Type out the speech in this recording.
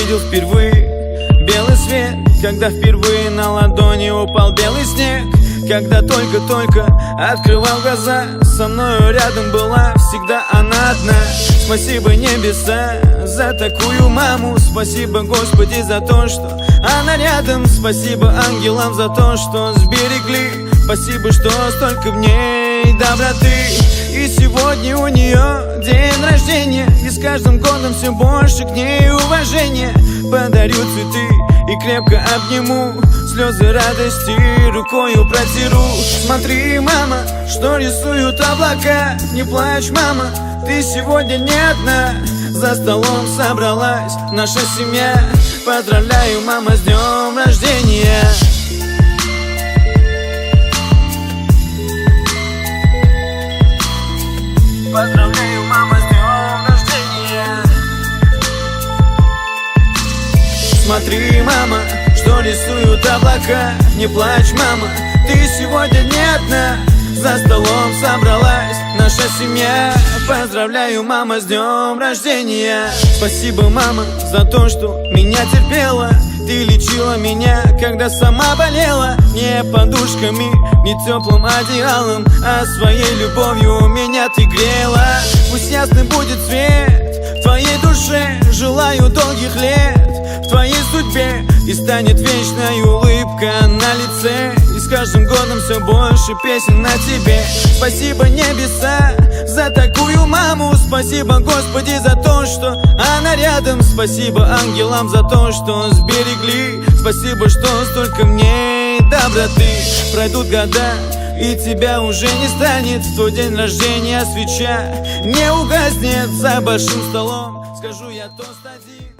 увидел впервые белый свет, когда впервые на ладони упал белый снег. Когда только-только открывал глаза, со мною рядом была всегда она одна. Спасибо небеса за такую маму, спасибо Господи за то, что она рядом, спасибо ангелам за то, что сберегли, спасибо, что столько в ней доброты. И сегодня у нее день рождения, и с каждым годом все больше к ней уважения. Подарю цветы и крепко обниму, слезы радости рукою протиру. Смотри, мама, что рисуют облака, не плачь, мама, ты сегодня не одна. За столом собралась наша семья, поздравляю, мама, с днем рождения. Поздравляю, мама, с днем рождения. Смотри, мама, что рисуют облака, не плачь, мама, ты сегодня не одна. За столом собралась наша семья, поздравляю, мама, с днем рождения. Спасибо, мама, за то, что меня терпела. Ты лечила меня, когда сама болела. Не подушками, не теплым одеялом, а своей любовью меня ты грела. Пусть ясный будет свет в твоей душе, желаю долгих лет в твоей судьбе, и станет вечная улыбка на лице. И с каждым годом все больше песен на тебе. Спасибо небеса за такую маму, спасибо Господи за то, что она рядом, спасибо ангелам за то, что сберегли, спасибо, что столько в ней доброты. Пройдут года, и тебя уже не станет, в твой день рождения свеча не угаснет. За большим столом скажу я тост один.